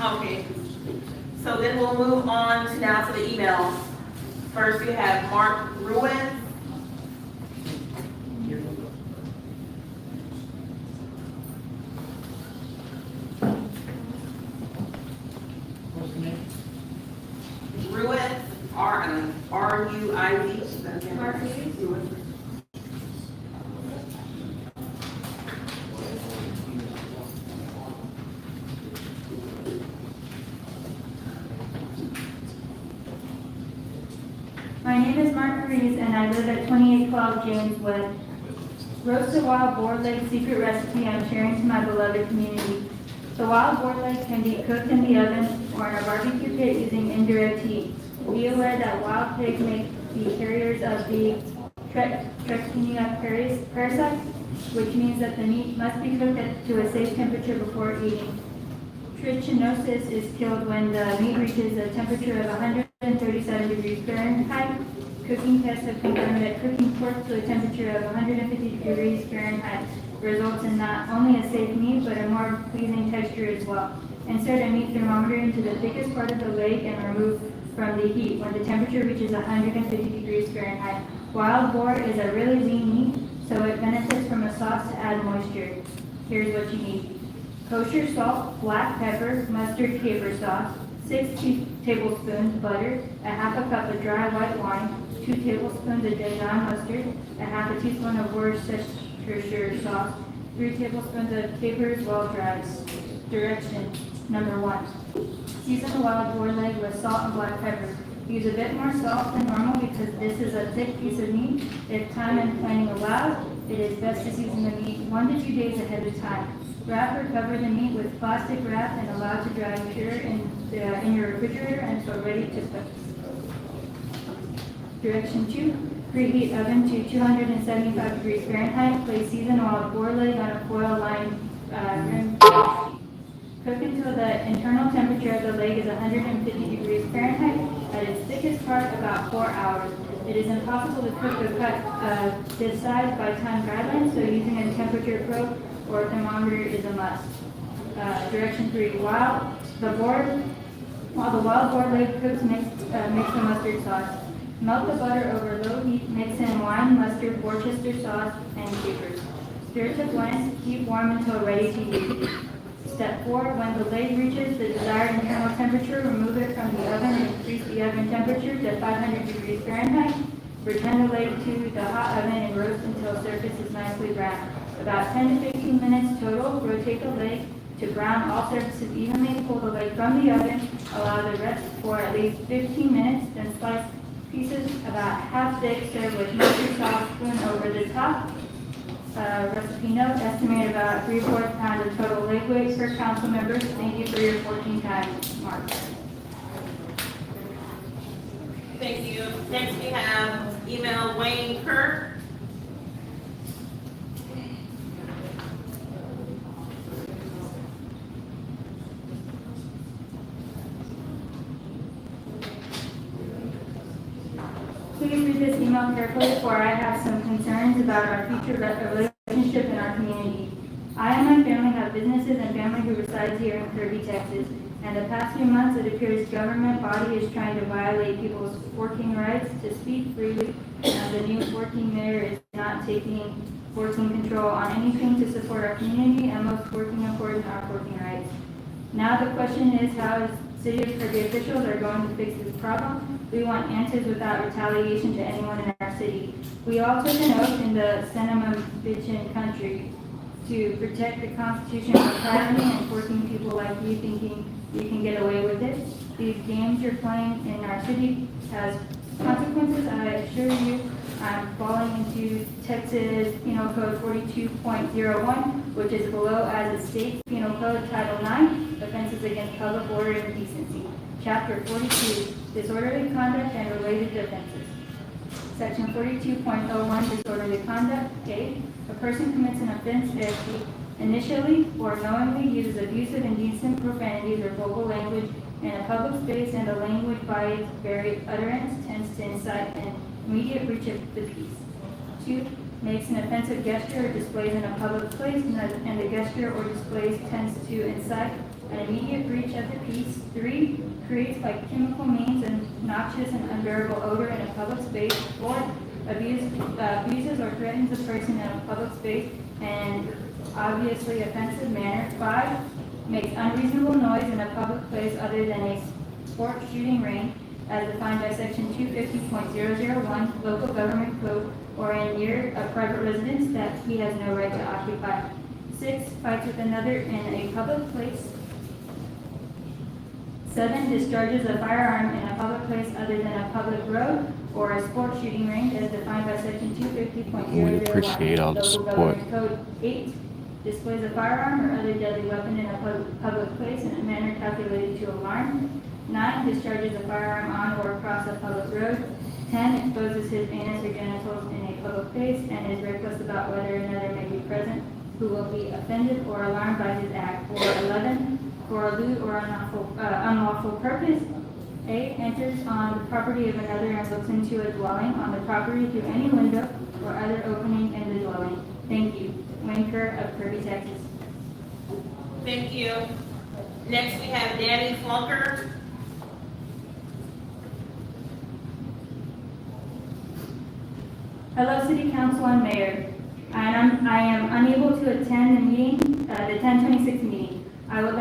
Okay, so then we'll move on to now to the emails. First, we have Mark Ruin. What's the name? Ruiz, R-U-I-Z. Mark Ruiz? My name is Mark Ruiz and I live at 2812 James Wood. Roasted wild boar leg secret recipe I'm sharing to my beloved community. The wild boar leg can be cooked in the oven or in a barbecue pit using indirect heat. Be aware that wild pigs may be carriers of the Trichina parasite, which means that the meat must be cooked to a safe temperature before eating. Trichinosis is killed when the meat reaches a temperature of 137 degrees Fahrenheit. Cooking tests have confirmed that cooking pork to a temperature of 150 degrees Fahrenheit results in not only a safe meat, but a more pleasing texture as well. Insert a meat thermometer into the thickest part of the leg and remove from the heat when the temperature reaches 150 degrees Fahrenheit. Wild boar is a really lean meat, so it benefits from a sauce to add moisture. Here's what you need. Kosher salt, black pepper, mustard caper sauce, 6 tablespoons butter, a half a cup of dry white wine, 2 tablespoons of Dijon mustard, a half a teaspoon of Worcestershire sauce, 3 tablespoons of capers well dried. Directions. Number 1. Season the wild boar leg with salt and black pepper. Use a bit more salt than normal because this is a thick piece of meat. If time and planning allows, it is best to season the meat 1 to 2 days ahead of time. Wrap or cover the meat with plastic wrap and allow to dry pure in your refrigerator until ready to cook. Direction 2. Preheat oven to 275 degrees Fahrenheit. Place seasoned wild boar leg on a foil-lined rim. Cook until the internal temperature of the leg is 150 degrees Fahrenheit at its thickest part, about 4 hours. It is impossible to cook a cut this size by time guidelines, so using a temperature probe or thermometer is a must. Direction 3. While the wild boar leg cooks, mix the mustard sauce. Melt the butter over low heat, mix in wine, mustard, Worcestershire sauce, and capers. Stir to blend, keep warm until ready to use. Step 4. When the leg reaches the desired internal temperature, remove it from the oven and increase the oven temperature to 500 degrees Fahrenheit. Return the leg to the hot oven and roast until surface is nicely brown. About 10 to 15 minutes total. Rotate the leg to brown all surfaces evenly. Pull the leg from the oven. Allow the rest for at least 15 minutes. Then slice pieces about half thick. Serve with mustard sauce, spoon over the top. Recipe note, estimate about 3/4 pound of total leg weight per council member. Thank you for your 14 times, Mark. Thank you. Next, we have email Wayne Kirk. Please read this email carefully, for I have some concerns about our future relationship in our community. I and my family have businesses and family who resides here in Kirby, Texas. And the past few months, it appears government body is trying to violate people's working rights to speak freely, and the new working mayor is not taking working control on anything to support our community and most working according to our working rights. Now the question is, how city of Kirby officials are going to fix this problem? We want answers without retaliation to anyone in our city. We all took an oath in the Senema Bitchin country to protect the Constitution from tyranny and forcing people like you thinking you can get away with it. These games you're playing in our city has consequences. I assure you, I'm falling into Texas Penal Code 42.01, which is below as a state penal code Title 9, offenses against public order and decency. Chapter 42, disorderly conduct and related offenses. Section 42.01, disorderly conduct. A. A person commits an offense if he initially or knowingly uses abusive, indecent profanities or vulgar language in a public space, and the language by its very utterance tends to incite an immediate breach of the peace. 2. Makes an offensive gesture or displays in a public place, and the gesture or displays tends to incite an immediate breach of the peace. 3, creates by chemical means a noxious and unbearable odor in a public space. 4, abuses or threatens a person in a public space in an obviously offensive manner. 5, makes unreasonable noise in a public place other than a sports shooting range as defined by section 250.001 local government code or in near a private residence that he has no right to occupy. 6, fights with another in a public place. 7, discharges a firearm in a public place other than a public road or a sports shooting range as defined by section 250.001 We appreciate all the local support. government code. 8, displays a firearm or other deadly weapon in a public place in a manner calculated to alarm. 9, discharges a firearm on or across a public road. 10, exposes his anus or genitals in a public place and is reckless about whether another may be present who will be offended or alarmed by his act. Or 11, for a lewd or unlawful purpose. 8, enters on the property of another and looks into a dwelling on the property through any window or other opening in the dwelling. Thank you. Wayne Kerr of Kirby, Texas. Thank you. Next, we have Danny Flunker. Hello, City Council and Mayor. I am unable to attend the meeting, the 1026 meeting. I would